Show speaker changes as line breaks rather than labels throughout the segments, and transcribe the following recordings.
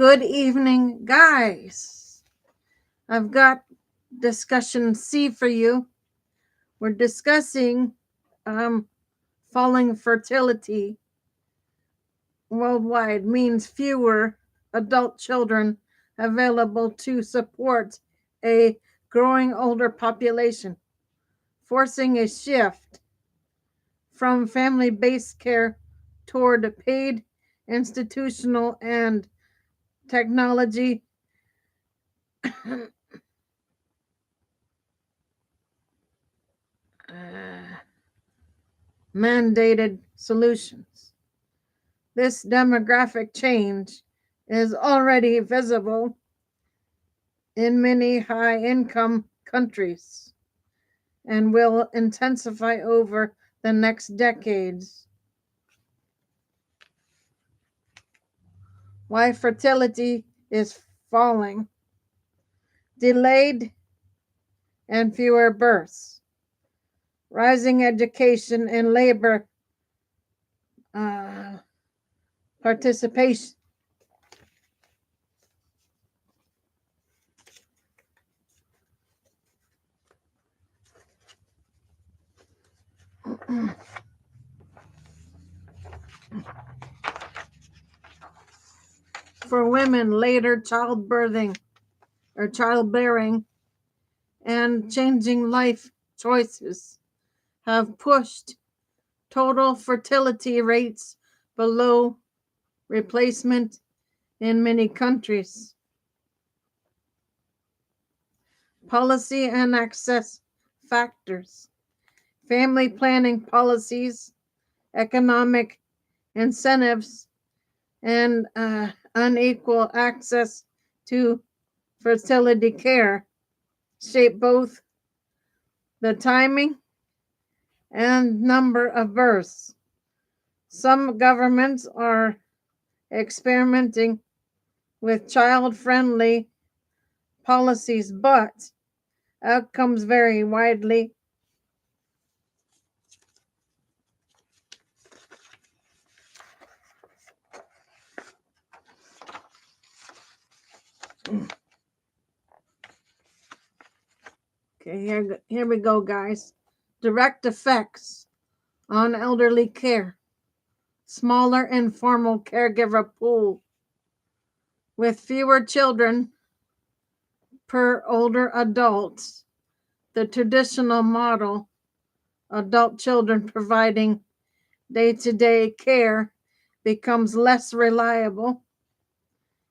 Good evening, guys. I've got discussion C for you. We're discussing falling fertility worldwide means fewer adult children available to support a growing older population, forcing a shift from family based care toward paid institutional and technology mandated solutions. This demographic change is already visible in many high income countries and will intensify over the next decades. Why fertility is falling, delayed and fewer births, rising education and labor participation. For women, later childbearing and changing life choices have pushed total fertility rates below replacement in many countries. Policy and access factors, family planning policies, economic incentives, and unequal access to fertility care shape both the timing and number of births. Some governments are experimenting with child friendly policies, but outcomes vary widely. Okay, here we go, guys. Direct effects on elderly care. Smaller informal caregiver pool. With fewer children per older adult, the traditional model, adult children providing day-to-day care, becomes less reliable,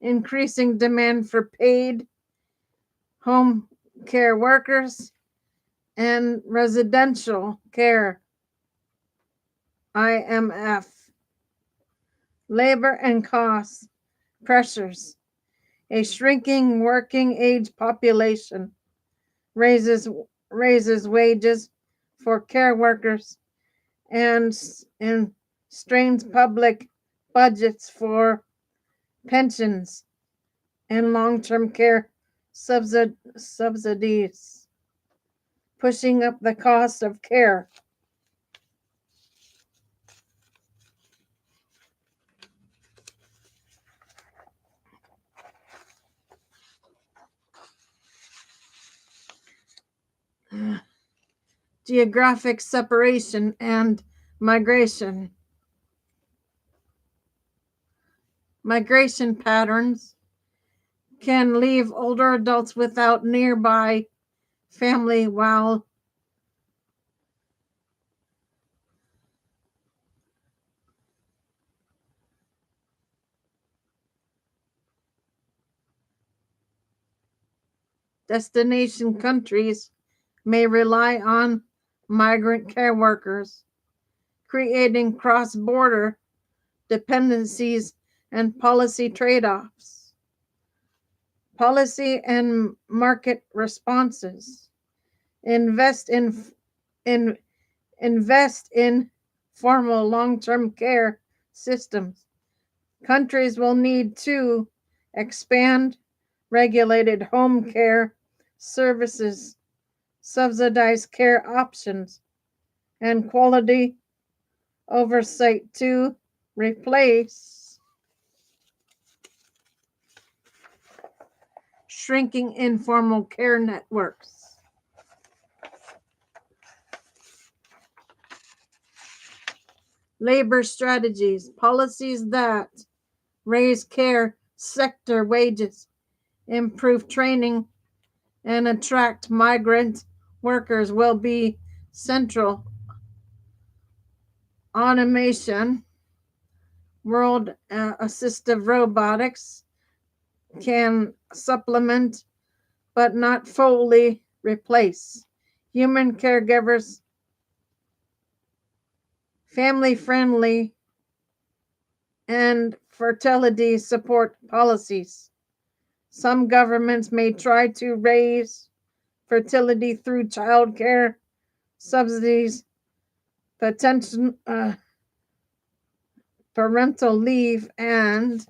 increasing demand for paid home care workers and residential care. IMF. Labor and cost pressures. A shrinking working age population raises wages for care workers and strains public budgets for pensions and long-term care subsidies, pushing up the cost of care. Geographic separation and migration. Migration patterns can leave older adults without nearby family, while destination countries may rely on migrant care workers, creating cross-border dependencies and policy trade-offs. Policy and market responses. Invest in invest in formal long-term care systems. Countries will need to expand regulated home care services, subsidize care options, and quality oversight to replace shrinking informal care networks. Labor strategies, policies that raise care sector wages, improve training, and attract migrant workers will be central. Automation, world assistive robotics can supplement but not fully replace human caregivers. Family friendly and fertility support policies. Some governments may try to raise fertility through child care subsidies, potential parental leave, and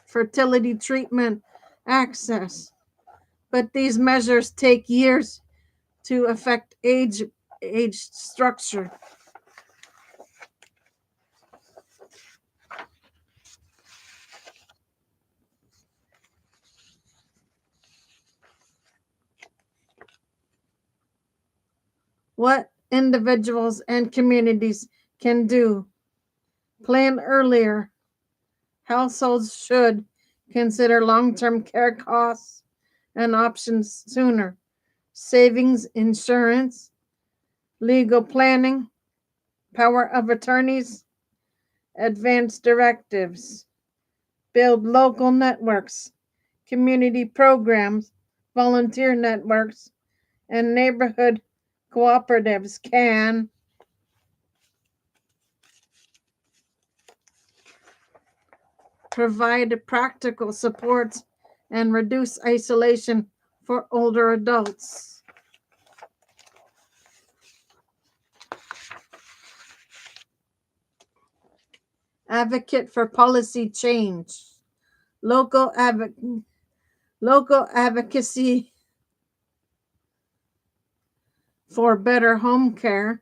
fertility treatment access. But these measures take years to affect age structure. What individuals and communities can do: plan earlier. Households should consider long-term care costs and options sooner. Savings, insurance, legal planning, power of attorneys, advance directives, build local networks, community programs, volunteer networks, and neighborhood cooperatives can provide practical support and reduce isolation for older adults. Advocate for policy change. Local, local advocacy for better home care,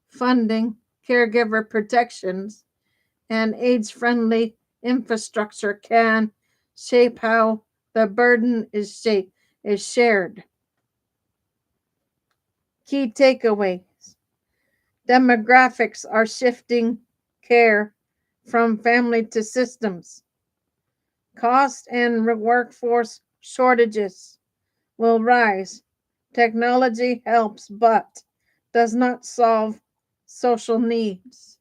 funding, caregiver protections, and age-friendly infrastructure can shape how the burden is shared. Key takeaways. Demographics are shifting care from family to systems. Cost and workforce shortages will rise. Technology helps but does not solve social needs.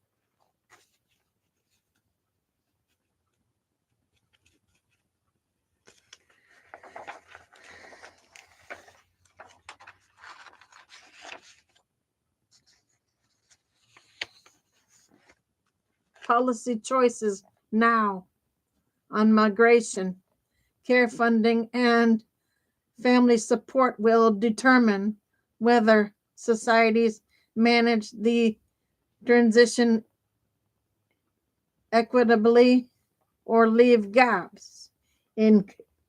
Policy choices now on migration, care funding, and family support will determine whether societies manage the transition equitably or leave gaps in,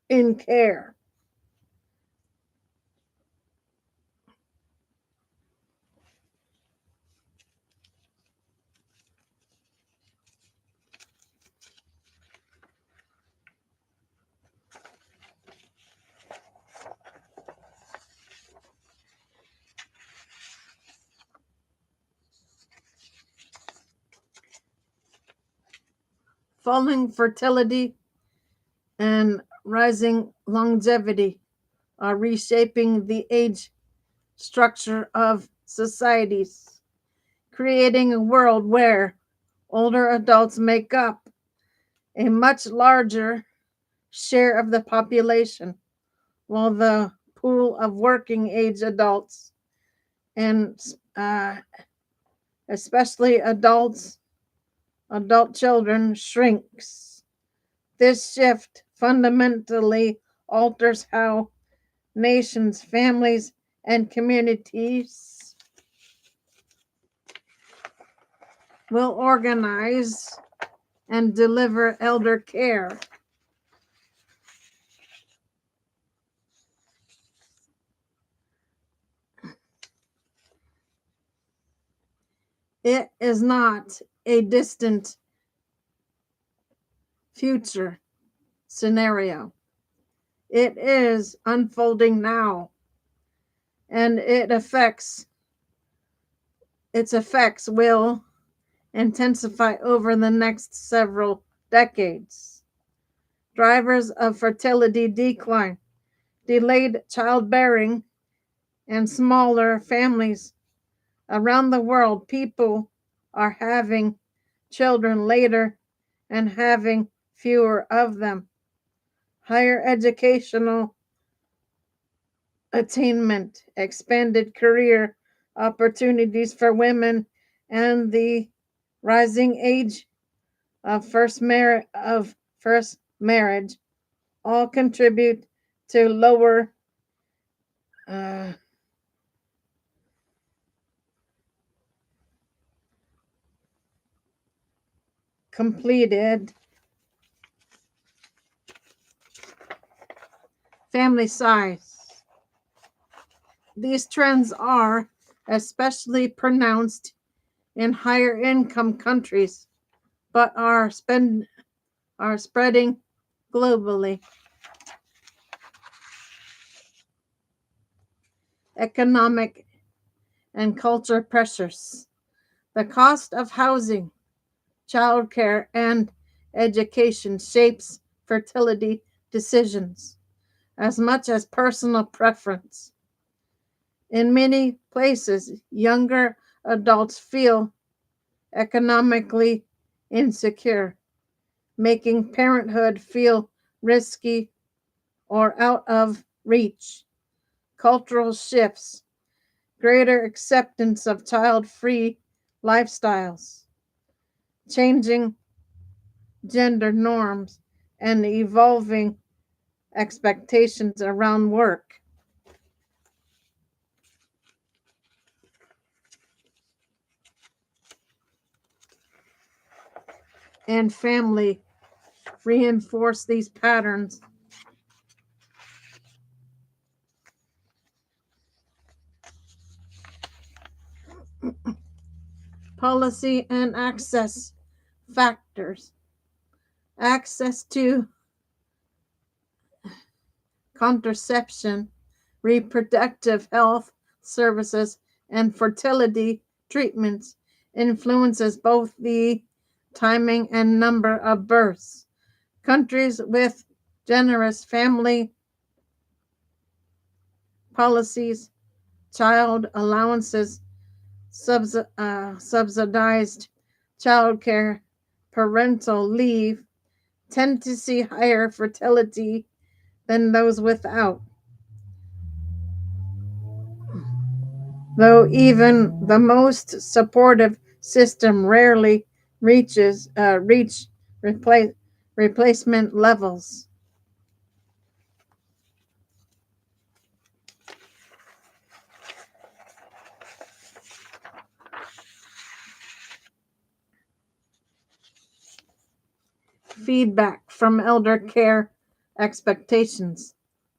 in care. Falling fertility and rising longevity are reshaping the age structure of societies, creating a world where older adults make up a much larger share of the population, while the pool of working age adults and especially adult children shrinks. This shift fundamentally alters how nations, families, and communities will organize and deliver elder care. It is not a distant future scenario. It is unfolding now, and its effects will intensify over the next several decades. Drivers of fertility decline, delayed childbearing, and smaller families around the world. People are having children later and having fewer of them. Higher educational attainment, expanded career opportunities for women, and the rising age of first marriage all contribute to lower uh, completed family size. These trends are especially pronounced in higher income countries, but are spreading globally. Economic and culture pressures. The cost of housing, childcare, and education shapes fertility decisions as much as personal preference. In many places, younger adults feel economically insecure, making parenthood feel risky or out of reach. Cultural shifts, greater acceptance of child free lifestyles, changing gender norms, and evolving expectations around work and family reinforce these patterns. Policy and access factors. Access to contraception, reproductive health services, and fertility treatments influences both the timing and number of births. Countries with generous family policies, child allowances, subsidized childcare, parental leave tend to see higher fertility than those without. Though even the most supportive system rarely reach replace, replacement levels. Feedback from elder care expectations.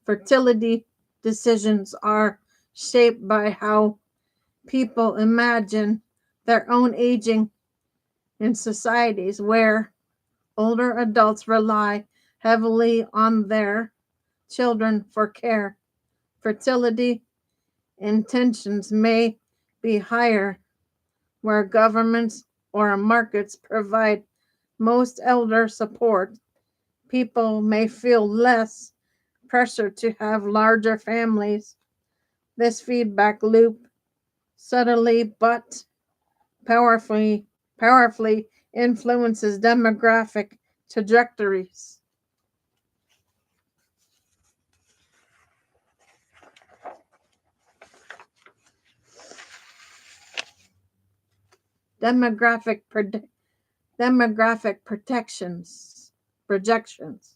Fertility decisions are shaped by how people imagine their own aging in societies where older adults rely heavily on their children for care. Fertility intentions may be higher where governments or markets provide most elder support. People may feel less pressure to have larger families. This feedback loop subtly but powerfully powerfully influences demographic trajectories. Demographic demographic protections projections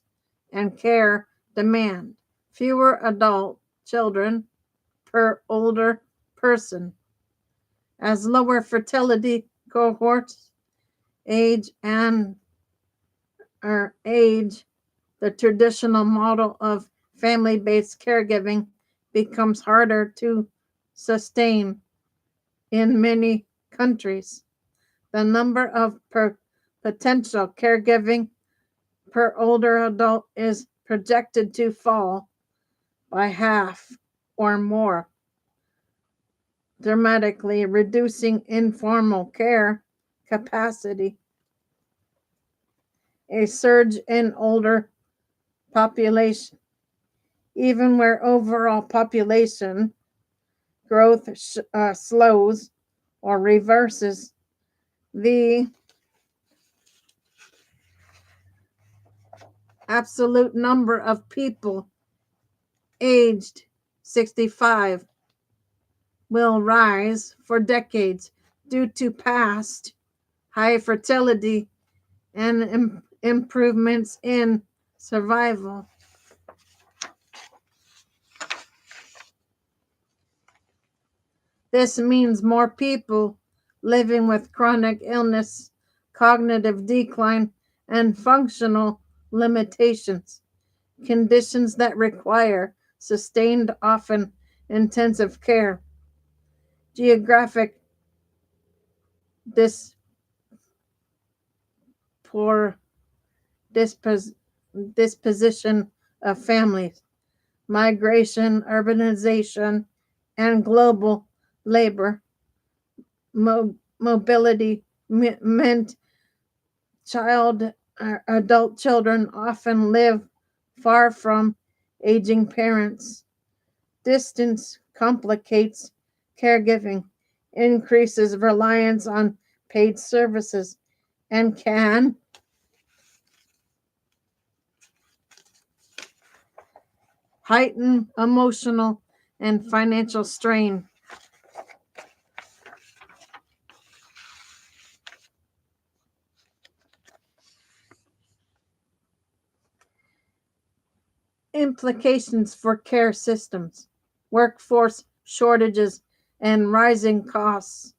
and care demand. Fewer adult children per older person as lower fertility cohorts age and age, the traditional model of family based caregiving becomes harder to sustain in many countries. The number of potential caregiving per older adult is projected to fall by half or more, dramatically reducing informal care capacity. A surge in older population, even where overall population growth slows or reverses, the absolute number of people aged 65 will rise for decades due to past high fertility and improvements in survival. This means more people living with chronic illness, cognitive decline, and functional limitations, conditions that require sustained, often intensive care. Geographic dis- poor disposition of families, migration, urbanization, and global labor mobility meant adult children often live far from aging parents. Distance complicates caregiving, increases reliance on paid services, and can heighten emotional and financial strain. Implications for care systems, workforce shortages, and rising costs.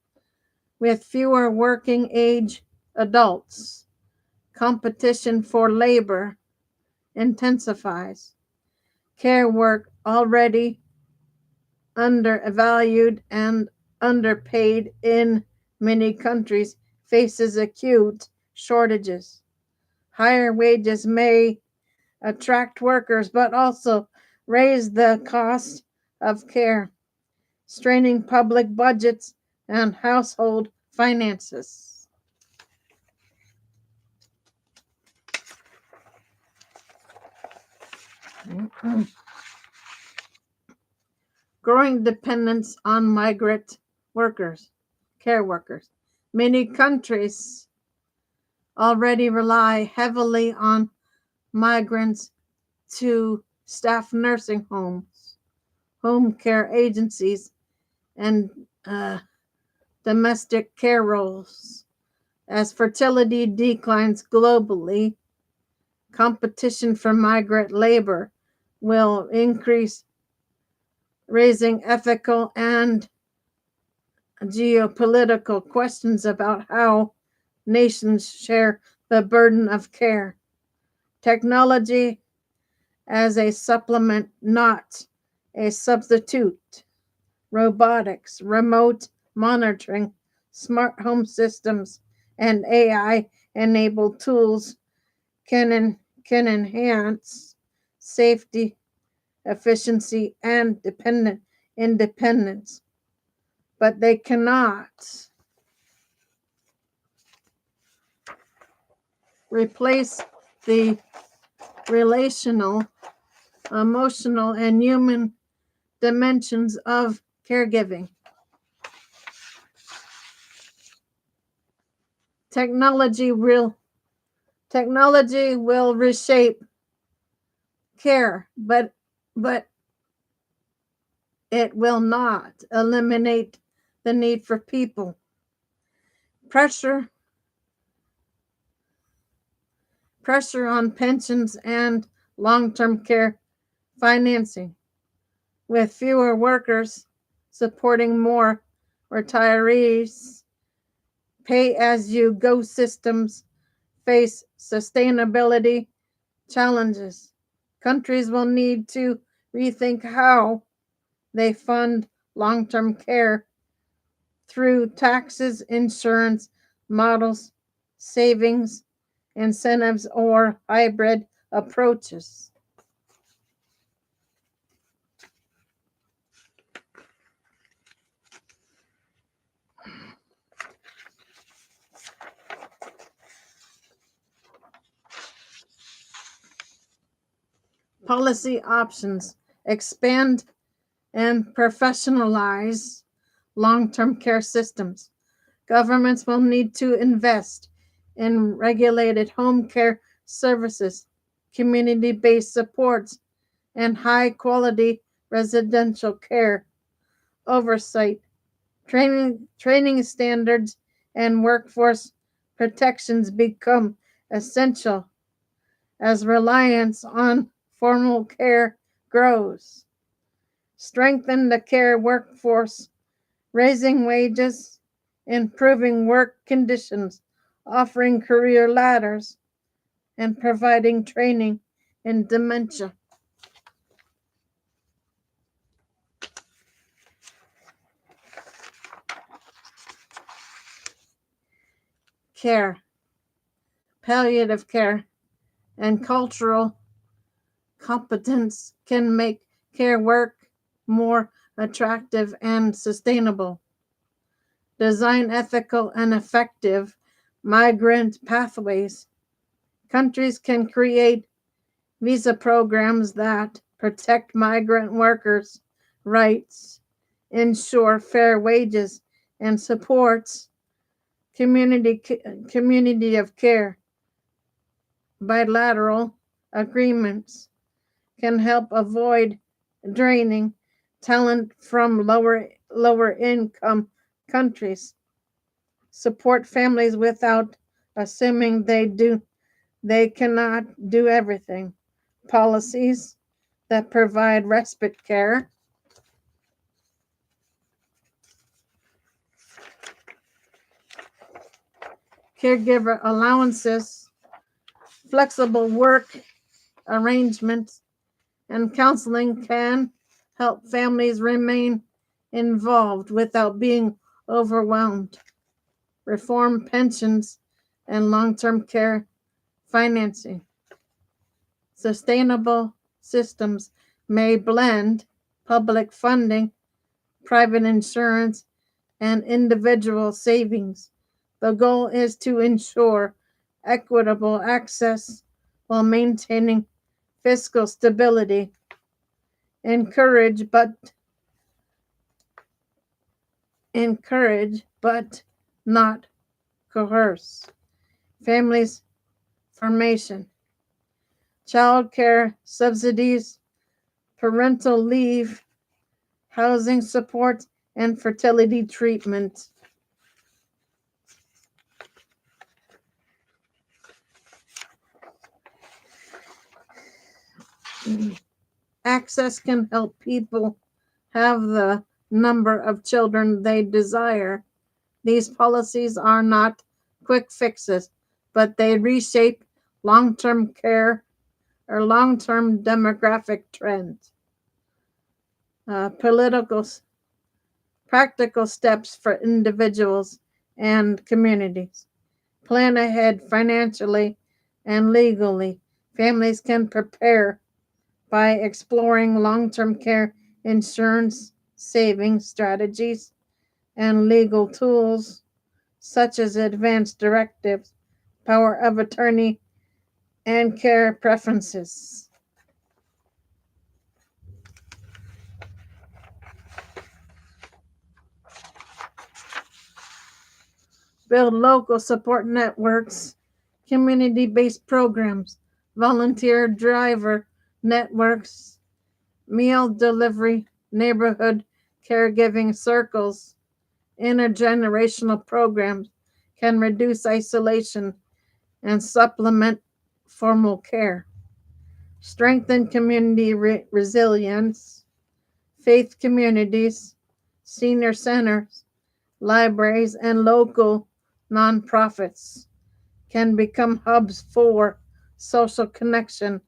With fewer working age adults, competition for labor intensifies. Care work, already undervalued and underpaid in many countries, faces acute shortages. Higher wages may attract workers, but also raise the cost of care, straining public budgets and household finances. Growing dependence on migrant workers, care workers. Many countries already rely heavily on migrants to staff nursing homes, home care agencies, and domestic care roles. As fertility declines globally, competition for migrant labor will increase, raising ethical and geopolitical questions about how nations share the burden of care. Technology as a supplement, not a substitute. Robotics, remote monitoring, smart home systems, and AI enabled tools can enhance safety, efficiency, and independence, but they cannot replace the relational, emotional, and human dimensions of caregiving. Technology will reshape care, but it will not eliminate the need for people. Pressure pressure on pensions and long-term care financing, with fewer workers supporting more retirees. Pay-as-you-go systems face sustainability challenges. Countries will need to rethink how they fund long-term care through taxes, insurance models, savings, incentives, or hybrid approaches. Policy options: expand and professionalize long-term care systems. Governments will need to invest in regulated home care services, community-based supports, and high-quality residential care oversight. Training standards and workforce protections become essential as reliance on formal care grows. Strengthen the care workforce, raising wages, improving work conditions, offering career ladders, and providing training in dementia. Care, palliative care, and cultural competence can make care work more attractive and sustainable. Design ethical and effective migrant pathways. Countries can create visa programs that protect migrant workers' rights, ensure fair wages, and supports community of care. Bilateral agreements can help avoid draining talent from lower income countries. Support families without assuming they cannot do everything. Policies that provide respite care, caregiver allowances, flexible work arrangements, and counseling can help families remain involved without being overwhelmed. Reform pensions and long-term care financing. Sustainable systems may blend public funding, private insurance, and individual savings. The goal is to ensure equitable access while maintaining fiscal stability. Encourage but not coerce. Families formation, child care subsidies, parental leave, housing support, and fertility treatment. Access can help people have the number of children they desire. These policies are not quick fixes, but they reshape long-term care or long-term demographic trends. Political practical steps for individuals and communities. Plan ahead financially and legally. Families can prepare by exploring long-term care insurance saving strategies and legal tools such as advanced directives, power of attorney, and care preferences. Build local support networks, community-based programs, volunteer driver networks, meal delivery, neighborhood caregiving circles, intergenerational programs can reduce isolation and supplement formal care. Strengthen community resilience, faith communities, senior centers, libraries, and local nonprofits can become hubs for social connection,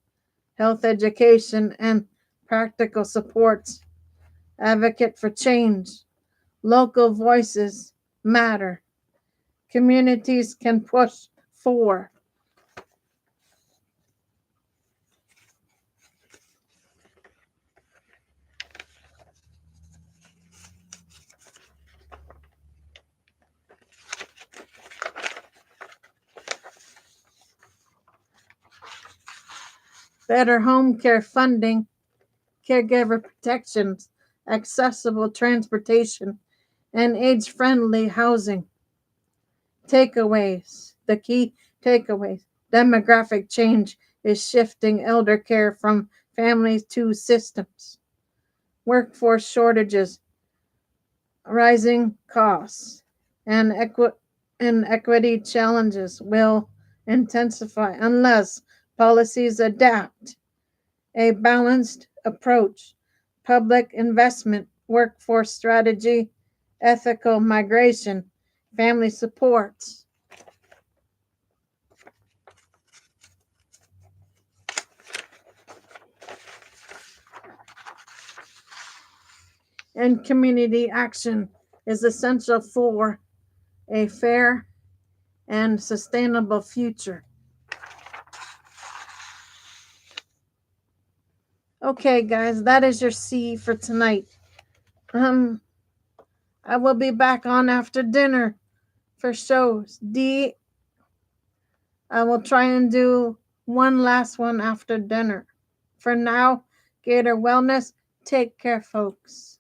health education, and practical supports. Advocate for change. Local voices matter. Communities can push for better home care funding, caregiver protections, accessible transportation, and age-friendly housing. Takeaways. The key takeaways. Demographic change is shifting elder care from families to systems. Workforce shortages, rising costs, and equity challenges will intensify unless policies adapt. A balanced approach, public investment, workforce strategy, ethical migration, family supports, and community action is essential for a fair and sustainable future. Okay, guys, that is your C for tonight. I will be back on after dinner for shows. D, I will try and do one last one after dinner. For now, Gator Wellness, take care, folks.